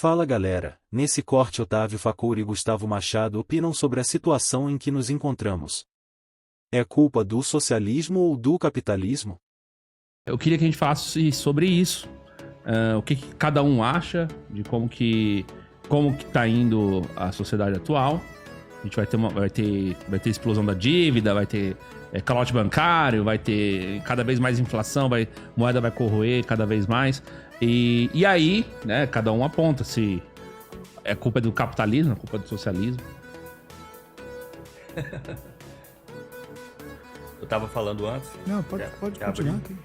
Fala galera, nesse corte Otávio Facuri e Gustavo Machado opinam sobre a situação em que nos encontramos. É culpa do socialismo ou do capitalismo? Eu queria que a gente falasse sobre isso. O que cada um acha de como que tá indo a sociedade atual. A gente vai ter explosão da dívida, vai ter calote bancário, vai ter cada vez mais inflação, moeda vai corroer cada vez mais. E aí, né, cada um aponta se é culpa do capitalismo, é culpa do socialismo. Eu tava falando antes. Não, pode continuar aqui.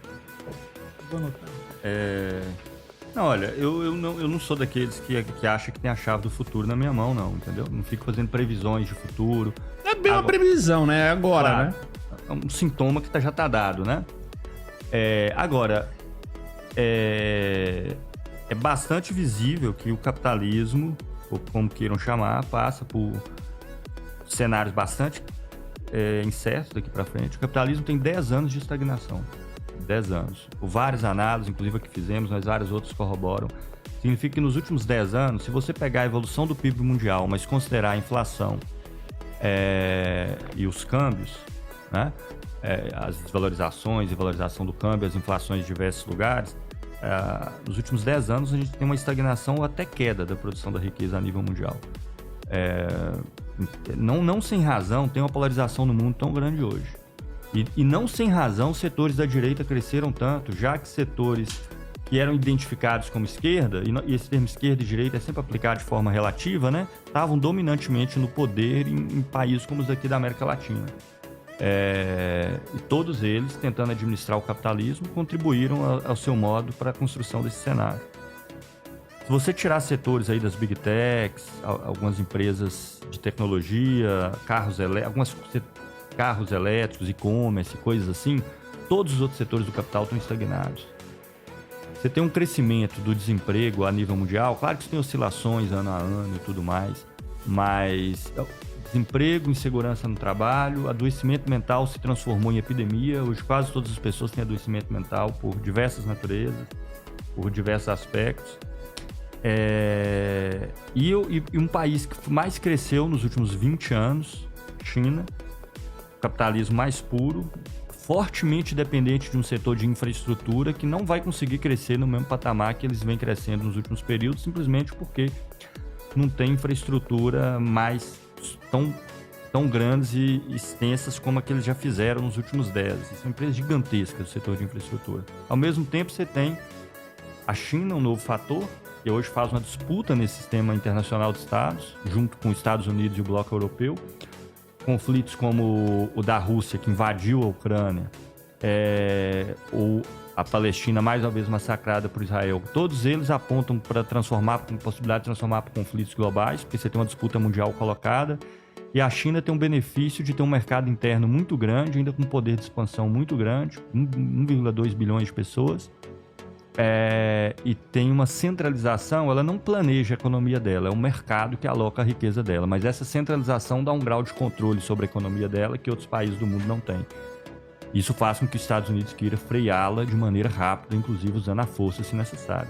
Vou anotar. Não, olha, eu não sou daqueles que acham que tem a chave do futuro na minha mão, não, entendeu? Não fico fazendo previsões de futuro. É bem uma previsão, né? Agora, claro, né? É um sintoma que já tá dado, né? Agora, é bastante visível que o capitalismo, ou como queiram chamar, passa por cenários bastante incertos daqui para frente. O capitalismo tem 10 anos de estagnação. 10 anos. Por várias análises, inclusive a que fizemos, mas vários outros corroboram. Significa que nos últimos 10 anos, se você pegar a evolução do PIB mundial, mas considerar a inflação e os câmbios, né? As desvalorizações e valorização do câmbio, as inflações de diversos lugares, nos últimos 10 anos a gente tem uma estagnação ou até queda da produção da riqueza a nível mundial. Não sem razão tem uma polarização no mundo tão grande hoje. E não sem razão setores da direita cresceram tanto, já que setores que eram identificados como esquerda, e esse termo esquerda e direita é sempre aplicado de forma relativa, né? Estavam dominantemente no poder em países como os daqui da América Latina. E todos eles, tentando administrar o capitalismo, contribuíram ao seu modo para a construção desse cenário. Se você tirar setores aí das Big Techs, algumas empresas de tecnologia, carros elétricos, e-commerce, coisas assim, todos os outros setores do capital estão estagnados. Você tem um crescimento do desemprego a nível mundial, claro que isso tem oscilações ano a ano e tudo mais, mas desemprego, insegurança no trabalho, adoecimento mental se transformou em epidemia. Hoje quase todas as pessoas têm adoecimento mental por diversas naturezas, por diversos aspectos. E um país que mais cresceu nos últimos 20 anos, China, capitalismo mais puro, fortemente dependente de um setor de infraestrutura que não vai conseguir crescer no mesmo patamar que eles vêm crescendo nos últimos períodos, simplesmente porque não tem infraestrutura mais tão grandes e extensas como a que eles já fizeram nos últimos 10. São empresas gigantescas do setor de infraestrutura. Ao mesmo tempo, você tem a China, um novo fator, que hoje faz uma disputa nesse sistema internacional de estados, junto com os Estados Unidos e o bloco europeu. Conflitos como o da Rússia, que invadiu a Ucrânia, ou a Palestina, mais uma vez massacrada por Israel, todos eles apontam para possibilidade de transformar para conflitos globais, porque você tem uma disputa mundial colocada, e a China tem um benefício de ter um mercado interno muito grande, ainda com um poder de expansão muito grande, 1,2 bilhões de pessoas, e tem uma centralização. Ela não planeja a economia dela, é o mercado que aloca a riqueza dela, mas essa centralização dá um grau de controle sobre a economia dela que outros países do mundo não têm. Isso faz com que os Estados Unidos queira freá-la de maneira rápida, inclusive usando a força se necessário.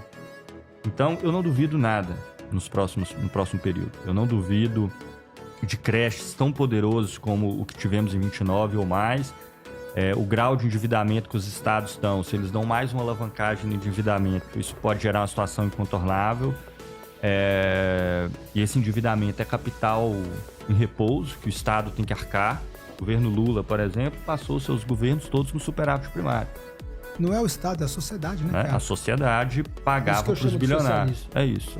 Então, eu não duvido nada no próximo período. Eu não duvido de crashes tão poderosos como o que tivemos em 29 ou mais. O grau de endividamento que os estados estão, se eles dão mais uma alavancagem no endividamento, isso pode gerar uma situação incontornável. E esse endividamento é capital em repouso, que o estado tem que arcar. O governo Lula, por exemplo, passou seus governos todos com superávit primário. Não é o Estado, é a sociedade, né? A sociedade pagava para os bilionários. É isso.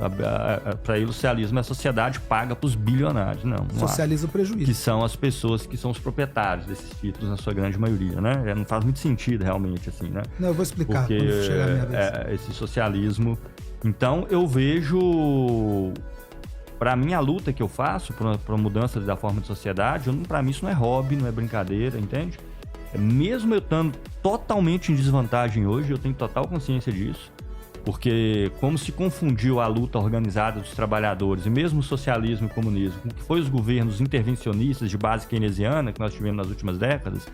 Para ele, o socialismo é a sociedade paga para os bilionários. Não socializa o prejuízo. Que são as pessoas que são os proprietários desses títulos, na sua grande maioria, né? Não faz muito sentido, realmente, assim, né? Não, eu vou explicar porque quando chegar a minha vez. Esse socialismo. Então, eu vejo... Para mim, a luta que eu faço para mudança da forma de sociedade, para mim isso não é hobby, não é brincadeira, entende? Mesmo eu estando totalmente em desvantagem hoje, eu tenho total consciência disso, porque como se confundiu a luta organizada dos trabalhadores, e mesmo o socialismo e o comunismo, com o que foi os governos intervencionistas de base keynesiana que nós tivemos nas últimas décadas,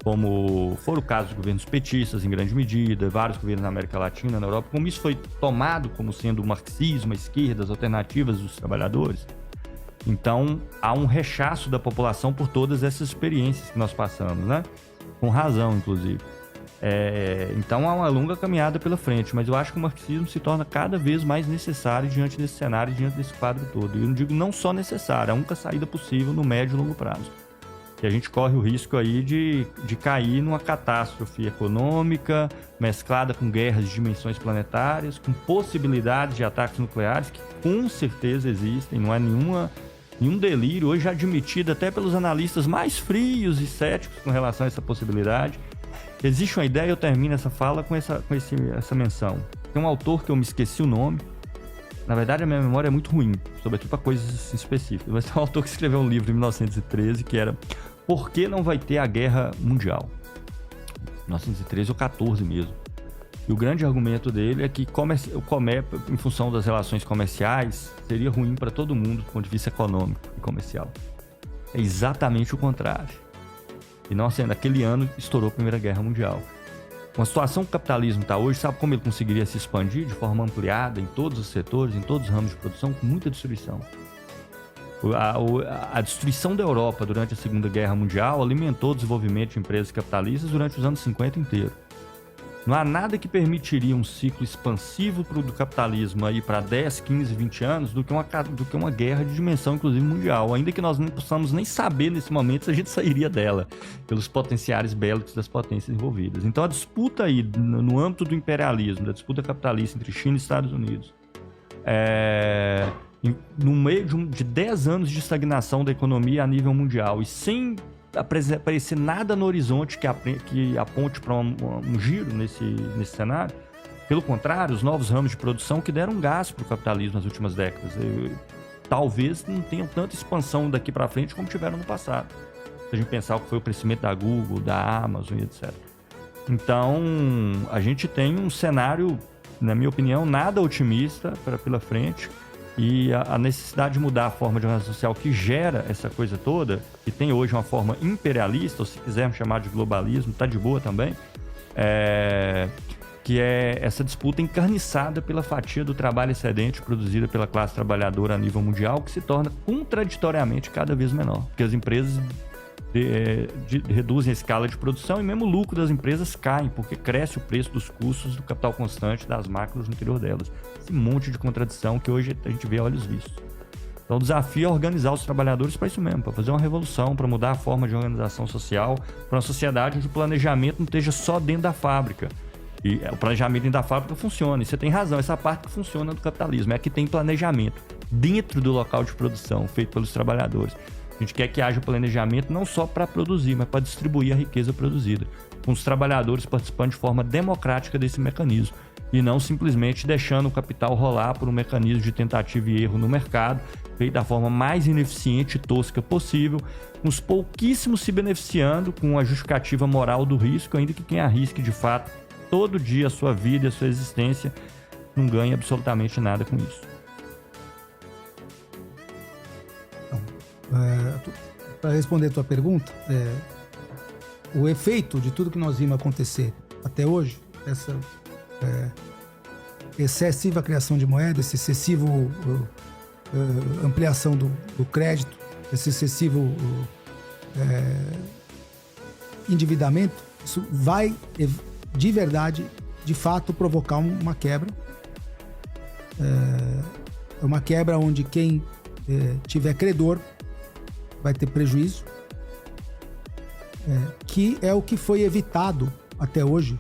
como foram o caso dos governos petistas, em grande medida, vários governos na América Latina, na Europa, como isso foi tomado como sendo o marxismo, a esquerda, as alternativas dos trabalhadores. Então, há um rechaço da população por todas essas experiências que nós passamos, né? Com razão, inclusive. Então, há uma longa caminhada pela frente, mas eu acho que o marxismo se torna cada vez mais necessário diante desse cenário, diante desse quadro todo. E eu não digo não só necessário, é a única saída possível no médio e longo prazo. E a gente corre o risco aí de cair numa catástrofe econômica, mesclada com guerras de dimensões planetárias, com possibilidades de ataques nucleares, que com certeza existem, não é nenhum delírio, hoje admitido até pelos analistas mais frios e céticos com relação a essa possibilidade. Existe uma ideia, eu termino essa fala com essa menção. Tem um autor que eu me esqueci o nome, na verdade a minha memória é muito ruim, sobretudo para coisas específicas, mas tem um autor que escreveu um livro em 1913 que era Por que não vai ter a guerra mundial? 1913 ou 14 mesmo. E o grande argumento dele é que em função das relações comerciais, seria ruim para todo mundo do ponto de vista econômico e comercial. É exatamente o contrário. E não assim, naquele ano estourou a Primeira Guerra Mundial. Uma situação que o capitalismo está hoje, sabe como ele conseguiria se expandir de forma ampliada em todos os setores, em todos os ramos de produção, com muita distribuição. A destruição da Europa durante a Segunda Guerra Mundial alimentou o desenvolvimento de empresas capitalistas durante os anos 50 inteiro. Não há nada que permitiria um ciclo expansivo do capitalismo aí para 10, 15, 20 anos do que uma guerra de dimensão, inclusive mundial. Ainda que nós não possamos nem saber nesse momento se a gente sairia dela, pelos potenciais bélicos das potências envolvidas. Então a disputa aí, no âmbito do imperialismo, da disputa capitalista entre China e Estados Unidos, no meio de 10 anos de estagnação da economia a nível mundial e sem aparecer nada no horizonte que aponte para um giro nesse cenário. Pelo contrário, os novos ramos de produção que deram gás para o capitalismo nas últimas décadas. Talvez não tenham tanta expansão daqui para frente como tiveram no passado. Se a gente pensar o que foi o crescimento da Google, da Amazon e etc. Então, a gente tem um cenário, na minha opinião, nada otimista pela frente. E a necessidade de mudar a forma de organização social que gera essa coisa toda, que tem hoje uma forma imperialista, ou se quisermos chamar de globalismo, está de boa também, que é essa disputa encarniçada pela fatia do trabalho excedente produzida pela classe trabalhadora a nível mundial, que se torna contraditoriamente cada vez menor, porque as empresas reduzem a escala de produção e mesmo o lucro das empresas cai, porque cresce o preço dos custos do capital constante das máquinas no interior delas. Esse monte de contradição que hoje a gente vê a olhos vistos. Então o desafio é organizar os trabalhadores para isso mesmo, para fazer uma revolução, para mudar a forma de organização social, para uma sociedade onde o planejamento não esteja só dentro da fábrica. E o planejamento dentro da fábrica funciona, e você tem razão, essa parte que funciona do capitalismo é que tem planejamento dentro do local de produção, feito pelos trabalhadores. A gente quer que haja planejamento não só para produzir, mas para distribuir a riqueza produzida, com os trabalhadores participando de forma democrática desse mecanismo e não simplesmente deixando o capital rolar por um mecanismo de tentativa e erro no mercado, feito da forma mais ineficiente e tosca possível, com os pouquíssimos se beneficiando com a justificativa moral do risco, ainda que quem arrisque de fato todo dia a sua vida e a sua existência não ganhe absolutamente nada com isso. Para responder a tua pergunta, o efeito de tudo que nós vimos acontecer até hoje, essa excessiva criação de moeda, esse excessivo ampliação do crédito, esse excessivo endividamento, isso vai de verdade, de fato, provocar uma quebra. Uma quebra onde quem tiver credor vai ter prejuízo, que é o que foi evitado até hoje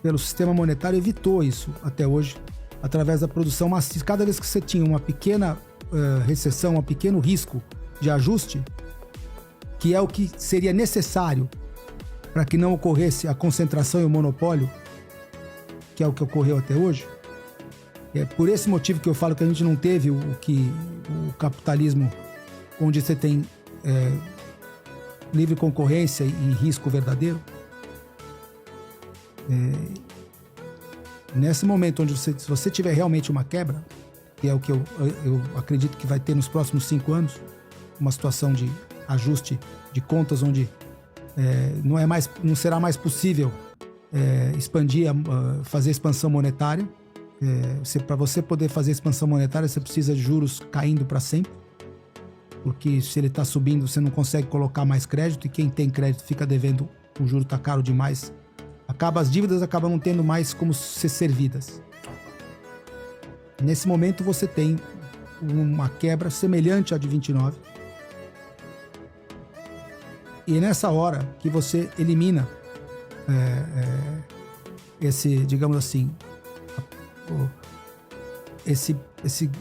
pelo sistema monetário, evitou isso até hoje através da produção maciça. Cada vez que você tinha uma pequena recessão, um pequeno risco de ajuste, que é o que seria necessário para que não ocorresse a concentração e o monopólio, que é o que ocorreu até hoje. É por esse motivo que eu falo que a gente não teve o capitalismo onde você tem livre concorrência e risco verdadeiro. Nesse momento onde se você tiver realmente uma quebra, que é o que eu acredito que vai ter nos próximos 5 anos, uma situação de ajuste de contas onde não será mais possível fazer expansão monetária. Para você poder fazer expansão monetária, você precisa de juros caindo para sempre, porque se ele está subindo, você não consegue colocar mais crédito, e quem tem crédito fica devendo, o juro está caro demais. As dívidas acabam não tendo mais como ser servidas. Nesse momento você tem uma quebra semelhante à de 29. E é nessa hora que você elimina esse, digamos assim, esse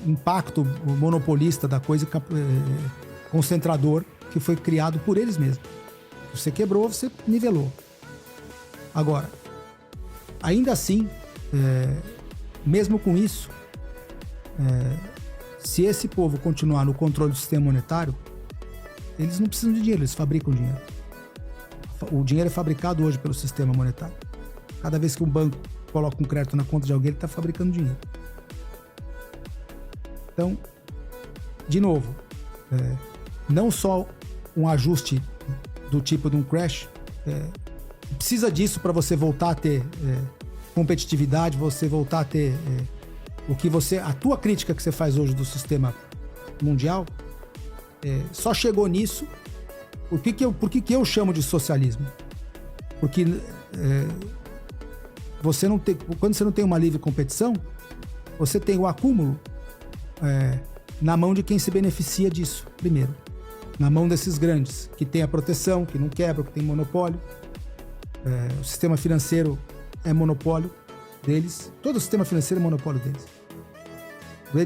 impacto monopolista da coisa, concentrador, que foi criado por eles mesmos. Você quebrou, você nivelou. Agora, ainda assim, mesmo com isso, se esse povo continuar no controle do sistema monetário, eles não precisam de dinheiro, eles fabricam dinheiro. O dinheiro é fabricado hoje pelo sistema monetário. Cada vez que um banco coloca um crédito na conta de alguém, ele está fabricando dinheiro. Então, de novo, não só um ajuste do tipo de um crash, precisa disso para você voltar a ter competitividade, você voltar a ter a tua crítica que você faz hoje do sistema mundial, só chegou nisso. Por que eu chamo de socialismo? Porque quando você não tem uma livre competição, você tem o acúmulo na mão de quem se beneficia disso, primeiro. Na mão desses grandes, que tem a proteção, que não quebra, que tem monopólio. O sistema financeiro é monopólio deles. Todo o sistema financeiro é monopólio deles.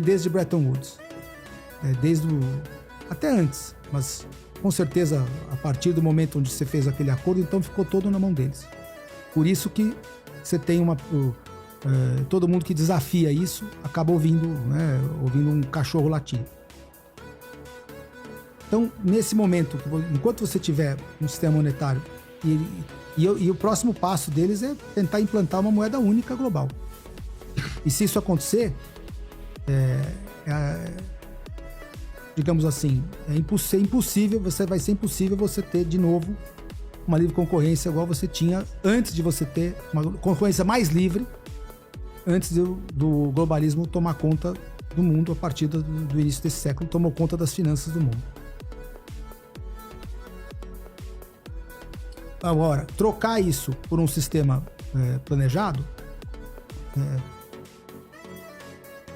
Desde Bretton Woods. Até antes, mas com certeza a partir do momento onde você fez aquele acordo, então ficou todo na mão deles. Por isso que você tem todo mundo que desafia isso acaba ouvindo um cachorro latir. Então, nesse momento, enquanto você tiver um sistema monetário, e o próximo passo deles é tentar implantar uma moeda única global. E se isso acontecer, digamos assim, vai ser impossível você ter de novo uma livre concorrência igual você tinha antes de você ter uma concorrência mais livre, antes do globalismo tomar conta do mundo. A partir do início desse século, tomou conta das finanças do mundo. Agora, trocar isso por um sistema planejado,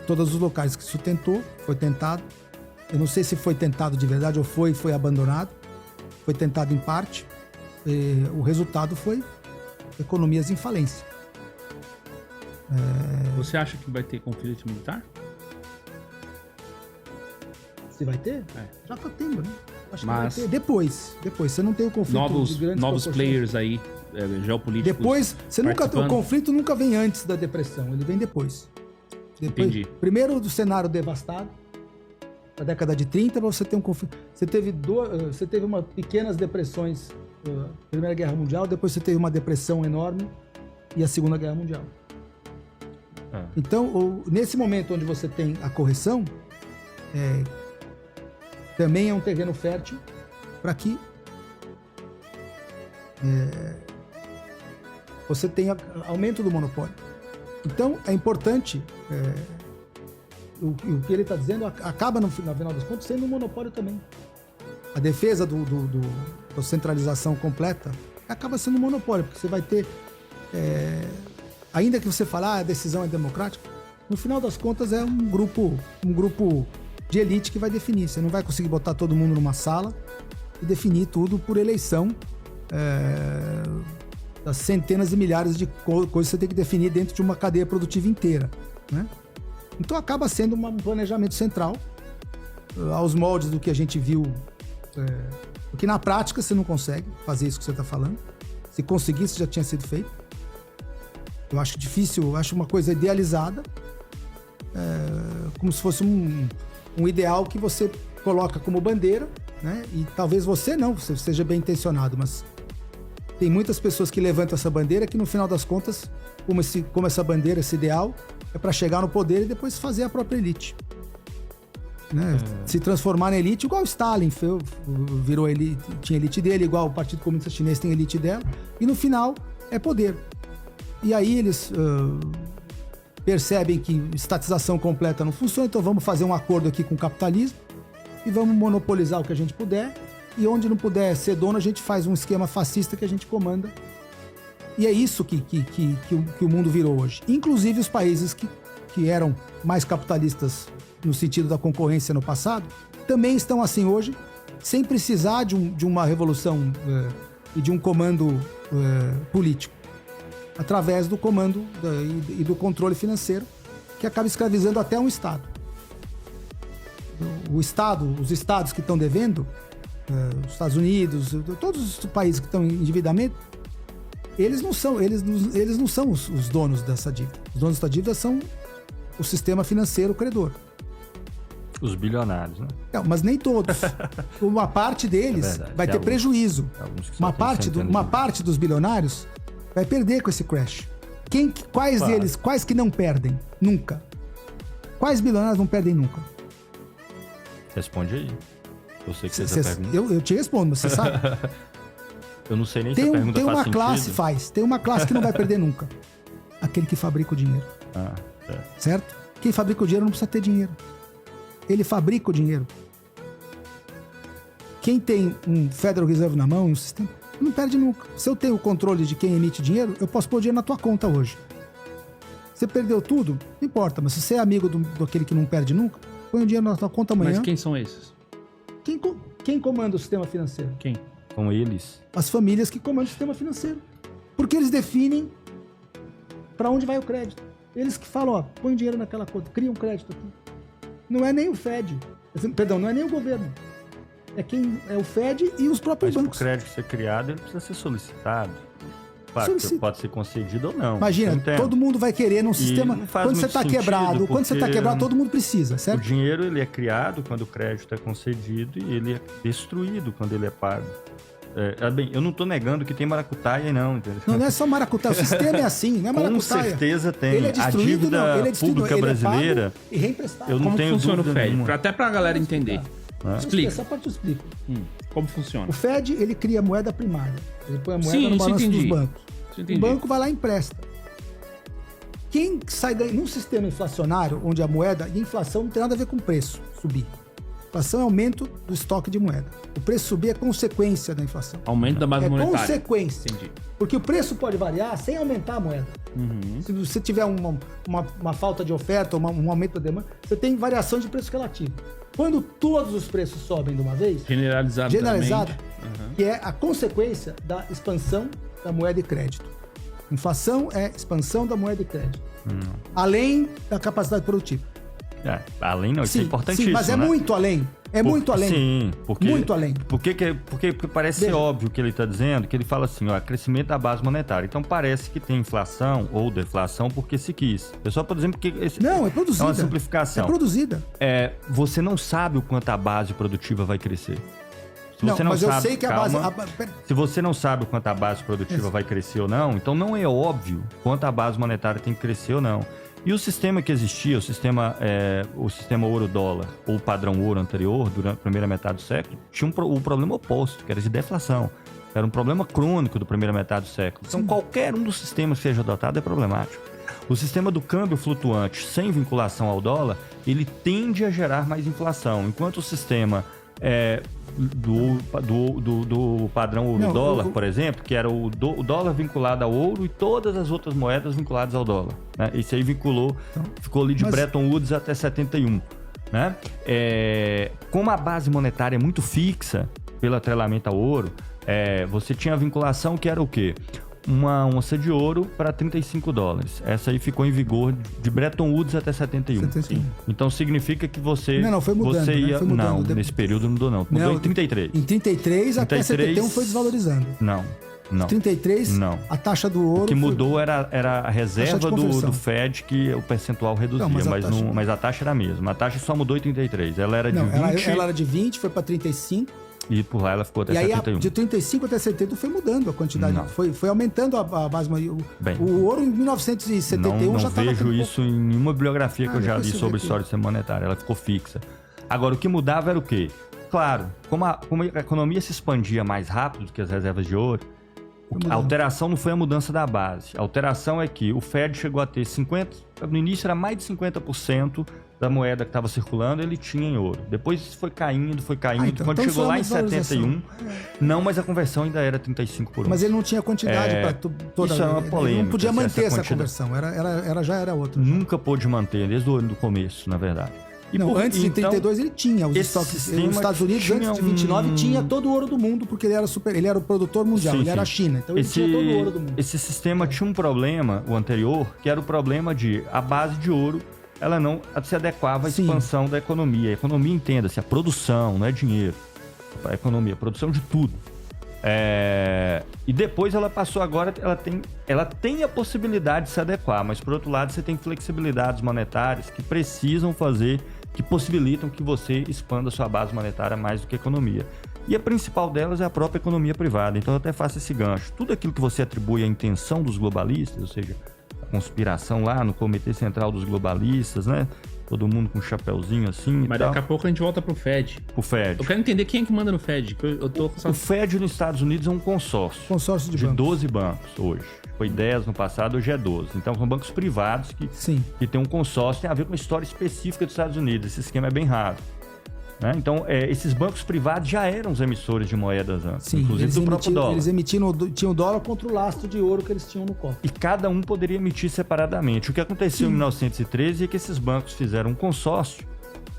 todos os locais que isso foi tentado. Eu não sei se foi tentado de verdade ou foi abandonado. Foi tentado em parte. O resultado foi economias em falência. Você acha que vai ter conflito militar? Se vai ter? Já está tendo, né? Acho que mas vai ter. Depois. Você não tem o conflito de grandes novos players aí, geopolíticos. Depois, o conflito nunca vem antes da depressão, ele vem depois. Entendi. Primeiro do cenário devastado, na década de 30, você ter um conflito. Você teve uma pequenas depressões, Primeira Guerra Mundial, depois você teve uma depressão enorme e a Segunda Guerra Mundial. Então, nesse momento onde você tem a correção, também é um terreno fértil para que você tenha aumento do monopólio. Então, é importante, o que ele está dizendo acaba, no final das contas, sendo um monopólio também. A defesa da centralização completa acaba sendo um monopólio, porque você vai ter, ainda que você fale, a decisão é democrática, no final das contas é um grupo de elite que vai definir. Você não vai conseguir botar todo mundo numa sala e definir tudo por eleição. Das centenas e milhares de coisas que você tem que definir dentro de uma cadeia produtiva inteira, né? Então acaba sendo um planejamento central, aos moldes do que a gente viu, porque na prática você não consegue fazer isso que você está falando. Se conseguisse, já tinha sido feito. Eu acho difícil, eu acho uma coisa idealizada, como se fosse um ideal que você coloca como bandeira, né? E talvez você seja bem intencionado, mas tem muitas pessoas que levantam essa bandeira que no final das contas, como essa bandeira, esse ideal, é para chegar no poder e depois fazer a própria elite. né? Se transformar na elite, igual o Stalin virou elite, tinha elite dele, igual o Partido Comunista Chinês tem elite dela, e no final é poder. E aí eles percebem que estatização completa não funciona, então vamos fazer um acordo aqui com o capitalismo e vamos monopolizar o que a gente puder, e onde não puder ser dono, a gente faz um esquema fascista que a gente comanda. E é isso que o mundo virou hoje. Inclusive os países que eram mais capitalistas no sentido da concorrência no passado, também estão assim hoje, sem precisar de uma revolução e de um comando político, através do comando e do controle financeiro, que acaba escravizando até um Estado. Os Estados que estão devendo, os Estados Unidos, todos os países que estão em endividamento, eles não são os donos dessa dívida. Os donos dessa dívida são o sistema financeiro credor. Os bilionários, né? Não, mas nem todos. Uma parte deles vai ter prejuízo. Uma parte dos bilionários vai perder com esse crash. Quais que não perdem? Nunca. Quais bilionários não perdem nunca? Responde aí. Você que fez a pergunta. Eu te respondo, mas você sabe. Eu não sei nem se a pergunta faz sentido. Tem uma classe que não vai perder nunca. Aquele que fabrica o dinheiro. Certo? Quem fabrica o dinheiro não precisa ter dinheiro. Ele fabrica o dinheiro. Quem tem um Federal Reserve na mão, um sistema, não perde nunca. Se eu tenho o controle de quem emite dinheiro, eu posso pôr dinheiro na tua conta hoje. Você perdeu tudo? Não importa, mas se você é amigo daquele que não perde nunca, põe o dinheiro na tua conta amanhã. Mas quem são esses? Quem comanda o sistema financeiro? Quem? São eles. As famílias que comandam o sistema financeiro. Porque eles definem para onde vai o crédito. Eles que falam, põe dinheiro naquela conta, cria um crédito aqui. Não é nem o Fed. Perdão, não é nem o governo. É o Fed e os próprios bancos. Mas para o crédito ser criado, ele precisa ser solicitado. Claro, pode ser concedido ou não. Imagina, todo mundo vai querer num sistema... Quando você está quebrado, todo mundo precisa, certo? O dinheiro ele é criado quando o crédito é concedido e ele é destruído quando ele é pago. Bem, eu não estou negando que tem maracutaia, não, entendeu? Não é só maracutaia, o sistema é assim, não é maracutaia. Com certeza tem. Ele é destruído, a dívida pública brasileira, e reemprestado. eu não tenho funciona dúvida o FED? nenhuma. Até pra galera entender. Explica. Essa parte eu explico. Como funciona? O Fed, ele cria moeda primária. Ele põe a moeda no balanço dos bancos. O banco vai lá e empresta. Quem sai num sistema inflacionário, onde a moeda e a inflação não tem nada a ver com preço subir. Inflação é aumento do estoque de moeda. O preço subir é consequência da inflação. Aumento da base monetária. É consequência. Entendi. Porque o preço pode variar sem aumentar a moeda. Se você tiver uma falta de oferta ou um aumento da demanda, você tem variação de preço relativo. Quando todos os preços sobem de uma vez, generalizada, que é a consequência da expansão da moeda e crédito. Inflação é expansão da moeda e crédito. Além da capacidade produtiva. Além não, isso é importantíssimo. Sim, mas é muito além. Muito além. Sim, porque... Muito além. Porque parece ser óbvio o que ele está dizendo, que ele fala assim, crescimento da base monetária. Então parece que tem inflação ou deflação porque se quis. Eu só estou dizendo porque... Não, é produzida. É uma simplificação. É produzida. Você não sabe o quanto a base produtiva vai crescer. Eu sei que a base... Se você não sabe o quanto a base produtiva vai crescer ou não, então não é óbvio quanto a base monetária tem que crescer ou não. E o sistema que existia, o sistema ouro-dólar, ou o padrão ouro anterior, durante a primeira metade do século, tinha o problema oposto, que era de deflação. Era um problema crônico da primeira metade do século. Então, qualquer um dos sistemas que seja adotado é problemático. O sistema do câmbio flutuante, sem vinculação ao dólar, ele tende a gerar mais inflação, enquanto o sistema do padrão ouro-dólar, por exemplo, que era o dólar vinculado ao ouro e todas as outras moedas vinculadas ao dólar. Né? Isso aí ficou ali de Bretton Woods até 71. Né? Como a base monetária é muito fixa pelo atrelamento ao ouro, você tinha a vinculação que era o quê? Uma onça de ouro para $35. Essa aí ficou em vigor de Bretton Woods até 71. Sim. Então significa que você... Não, foi mudando. Você ia... Foi mudando. Não, nesse período não mudou, não. Mudou em 33. Em 33 até 71 foi desvalorizando. Não. Em 33, não. A taxa do ouro... O que mudou era a reserva do Fed, que o percentual reduzia, mas a taxa era a mesma. A taxa só mudou em 33. Ela era de 20... Ela era de 20, foi para 35... E por lá ela ficou até 71. E aí, de 35 até 70 foi mudando a quantidade. Foi aumentando a base. O ouro em 1971 já estava... Não vejo isso em nenhuma bibliografia que eu já li sobre história do sistema monetário. Ela ficou fixa. Agora, o que mudava era o quê? Claro, como a economia se expandia mais rápido do que as reservas de ouro, a alteração não foi a mudança da base. A alteração é que o Fed chegou a ter 50%, no início era mais de 50% da moeda que estava circulando, ele tinha em ouro. Depois isso foi caindo. Quando chegou lá em 71, não, mas a conversão ainda era 35 por 1. Mas ele não tinha quantidade para toda... Isso é uma polêmica. Ele não podia manter essa conversão, já era outra. Nunca pôde manter, desde o começo, na verdade. Antes de 32 ele tinha os estoques. Os Estados Unidos, antes de 29, tinha todo o ouro do mundo, porque ele era o produtor mundial, ele era a China. Então ele tinha todo o ouro do mundo. Esse sistema tinha um problema, o anterior, que era o problema de a base de ouro, ela não se adequava à expansão da economia. A economia, entenda-se, a produção, não é dinheiro. A economia, a produção de tudo. E depois ela passou agora, ela tem a possibilidade de se adequar, mas por outro lado você tem flexibilidades monetárias que precisam fazer, que possibilitam que você expanda a sua base monetária mais do que a economia. E a principal delas é a própria economia privada. Então eu até faço esse gancho. Tudo aquilo que você atribui à intenção dos globalistas, ou seja, a conspiração lá no Comitê Central dos Globalistas, né? Todo mundo com um chapéuzinho assim. Mas daqui a pouco a gente volta pro Fed. O Fed. Eu quero entender quem é que manda no Fed. O Fed nos Estados Unidos é um consórcio. Consórcio de bancos. 12 bancos hoje. Foi 10 no passado, hoje é 12. Então são bancos privados que tem um consórcio, tem a ver com uma história específica dos Estados Unidos. Esse esquema é bem raro. Né? Então, esses bancos privados já eram os emissores de moedas antes, inclusive do próprio dólar. Eles tinham o dólar contra o lastro de ouro que eles tinham no cofre. E cada um poderia emitir separadamente. O que aconteceu em 1913 é que esses bancos fizeram um consórcio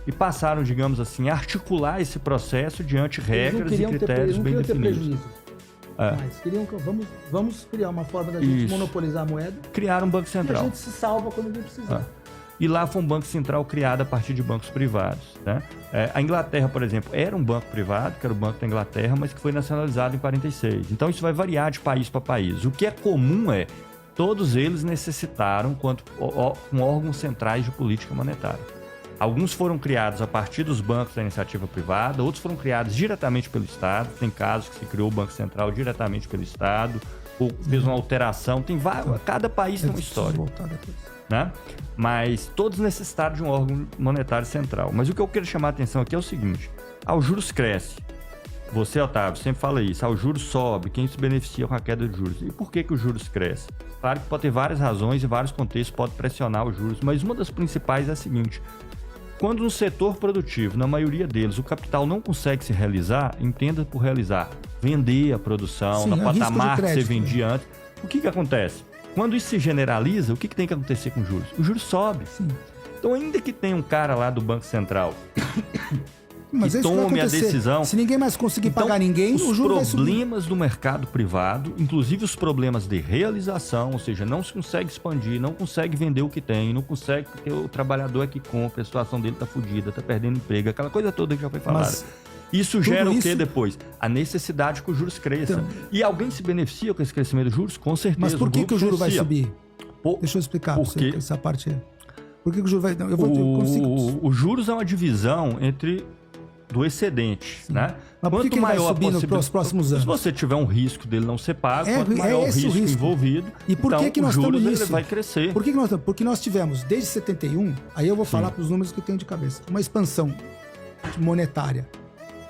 e passaram, digamos assim, a articular esse processo diante regras e critérios bem definidos. Mas queriam que vamos criar uma forma da gente monopolizar a moeda. Criar um banco central. E a gente se salva quando a gente precisar. E lá foi um banco central criado a partir de bancos privados. Né? A Inglaterra, por exemplo, era um banco privado, que era o Banco da Inglaterra, mas que foi nacionalizado em 46. Então isso vai variar de país para país. O que é comum todos eles necessitaram com órgãos centrais de política monetária. Alguns foram criados a partir dos bancos da iniciativa privada, outros foram criados diretamente pelo Estado. Tem casos que se criou o Banco Central diretamente pelo Estado, ou fez uma alteração. Tem vários, cada país tem uma história. Né? Mas todos necessitaram de um órgão monetário central. Mas o que eu quero chamar a atenção aqui é o seguinte: os juros crescem. Você, Otávio, sempre fala isso. Os juros sobem, quem se beneficia com a queda de juros? E por que os juros crescem? Claro que pode ter várias razões e vários contextos podem pressionar os juros, mas uma das principais é a seguinte: quando no setor produtivo, na maioria deles, o capital não consegue se realizar, entenda por realizar, vender a produção, no patamar que você vendia antes, o que acontece? Quando isso se generaliza, o que tem que acontecer com os juros? O juros sobe. Sim. Então, ainda que tenha um cara lá do Banco Central Mas que tome a decisão... Se ninguém mais conseguir pagar ninguém, o juro vai subir. Os problemas do mercado privado, inclusive os problemas de realização, ou seja, não se consegue expandir, não consegue vender o que tem, não consegue porque o trabalhador é que compra, a situação dele está fodida, está perdendo emprego, aquela coisa toda que já foi falada. Isso gera o que depois? A necessidade que os juros cresçam. Então, e alguém se beneficia com esse crescimento dos juros? Com certeza. Mas por que o juro vai subir? Deixa eu explicar para você essa parte aí. Por que o juro vai... Os juros é uma divisão do excedente, né? Mas por que maior vai subir nos próximos anos? Se você tiver um risco dele não ser pago, quanto maior o risco envolvido, e por que nós estamos nisso? Vai crescer. Por que nós estamos? Porque nós tivemos, desde 71, aí eu vou falar para os números que eu tenho de cabeça, uma expansão monetária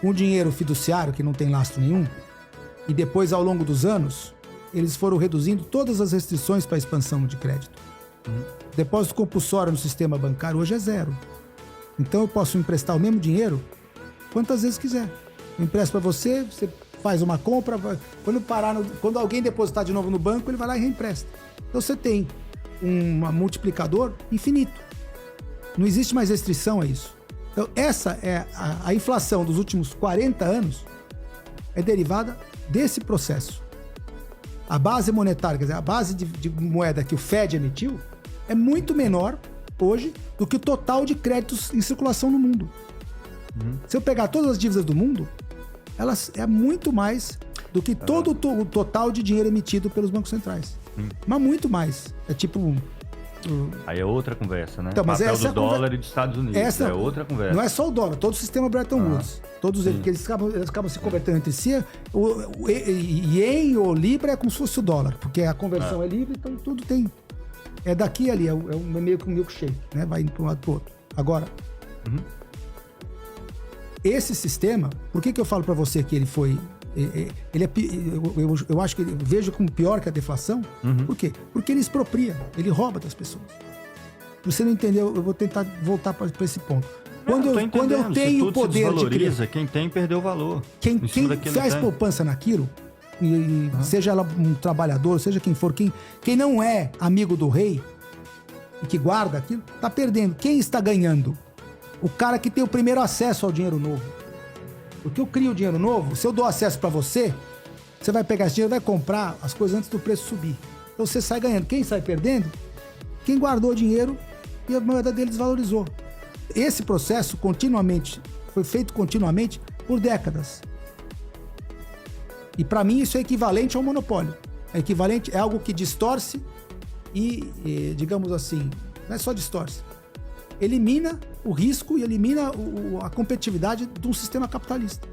com dinheiro fiduciário, que não tem lastro nenhum, e depois, ao longo dos anos, eles foram reduzindo todas as restrições para a expansão de crédito. Depósito compulsório no sistema bancário hoje é 0. Então eu posso emprestar o mesmo dinheiro quantas vezes quiser. Eu empresto para você, você faz uma compra, quando alguém depositar de novo no banco, ele vai lá e reempresta. Então você tem um multiplicador infinito. Não existe mais restrição a isso. Então essa é a inflação dos últimos 40 anos é derivada desse processo. A base monetária, quer dizer, a base de moeda que o Fed emitiu é muito menor hoje do que o total de créditos em circulação no mundo. Se eu pegar todas as dívidas do mundo, elas é muito mais do que todo o total de dinheiro emitido pelos bancos centrais. Mas muito mais. É tipo... Aí é outra conversa, né? Então, mas papel do dólar e dos Estados Unidos. É outra conversa. Não é só o dólar, todo o sistema Bretton Woods. Todos eles, porque eles acabam se convertendo entre si. O Yen ou Libra é como se fosse o dólar, porque a conversão é livre, então tudo tem. É daqui e ali, é meio que um milkshake, né? Vai indo para um lado para o outro. Agora, esse sistema, por que eu falo para você que ele foi... eu acho que eu vejo como pior que a deflação. Por quê? Porque ele expropria, ele rouba das pessoas. Você não entendeu, eu vou tentar voltar para esse ponto. Quando eu tenho o poder de criar, quem tem perdeu valor. Quem faz poupança naquilo, seja ela um trabalhador, seja quem for, quem não é amigo do rei e que guarda aquilo, tá perdendo. Quem está ganhando? O cara que tem o primeiro acesso ao dinheiro novo. Porque eu crio o dinheiro novo, se eu dou acesso para você, você vai pegar esse dinheiro e vai comprar as coisas antes do preço subir. Então você sai ganhando. Quem sai perdendo? Quem guardou o dinheiro e a moeda dele desvalorizou. Esse processo foi feito continuamente por décadas. E para mim isso é equivalente ao monopólio. É algo que distorce e, digamos assim, não é só distorce. Elimina o risco e elimina a competitividade de um sistema capitalista.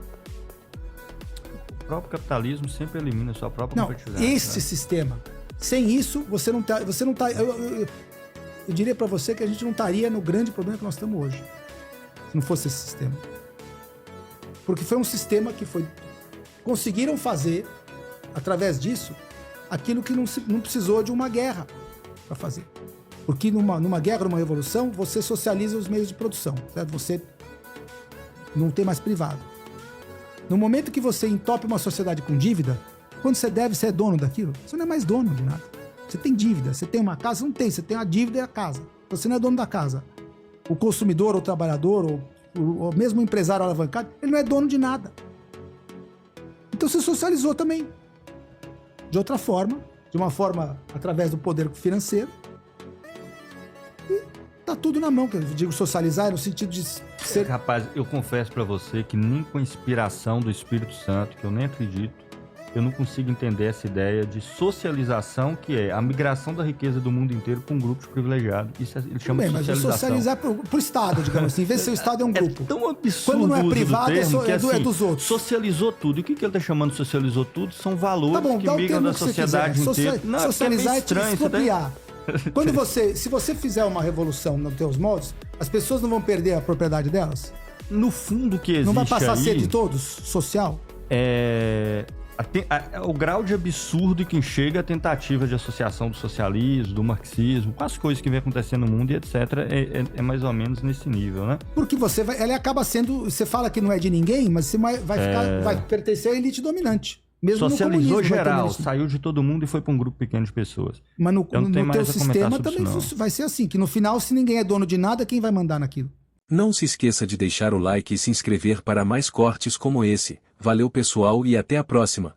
O próprio capitalismo sempre elimina a sua própria competitividade. Esse sistema. Sem isso, você não tá... Eu diria para você que a gente não estaria no grande problema que nós estamos hoje. Se não fosse esse sistema. Porque foi um sistema que conseguiram fazer, através disso, aquilo que não precisou de uma guerra para fazer. Porque numa guerra, numa revolução, você socializa os meios de produção, certo? Você não tem mais privado. No momento que você entope uma sociedade com dívida, quando você deve, você é dono daquilo, você não é mais dono de nada. Você tem dívida, você tem uma casa, não tem, você tem a dívida e a casa. Você não é dono da casa. O consumidor, ou o trabalhador, ou mesmo o empresário alavancado, ele não é dono de nada. Então você socializou também. De outra forma, de uma forma através do poder financeiro. E tá tudo na mão, que eu digo socializar no sentido de ser... Rapaz, eu confesso pra você que nem com a inspiração do Espírito Santo, que eu nem acredito, eu não consigo entender essa ideia de socialização, que é a migração da riqueza do mundo inteiro para um grupo de privilegiado. Isso ele chama de socialização. Mas socializar pro Estado, digamos assim. Em vez de ser o Estado é um grupo. É tão absurdo. Quando não é privado, é dos outros. Socializou tudo. E o que ele está chamando de socializou tudo? São valores que migram da sociedade inteira. Socializar é te expropriar. Se você fizer uma revolução nos teus moldes, as pessoas não vão perder a propriedade delas? No fundo que existe não vai passar aí, a ser de todos, social? O grau de absurdo que chega a tentativa de associação do socialismo, do marxismo, com as coisas que vem acontecendo no mundo e etc, é mais ou menos nesse nível, né? Porque ele acaba sendo, você fala que não é de ninguém, mas você vai pertencer à elite dominante. Mesmo socializou geral, saiu de todo mundo e foi para um grupo pequeno de pessoas. Mas no teu sistema também vai ser assim, que no final, se ninguém é dono de nada, quem vai mandar naquilo? Não se esqueça de deixar o like e se inscrever para mais cortes como esse. Valeu pessoal e até a próxima.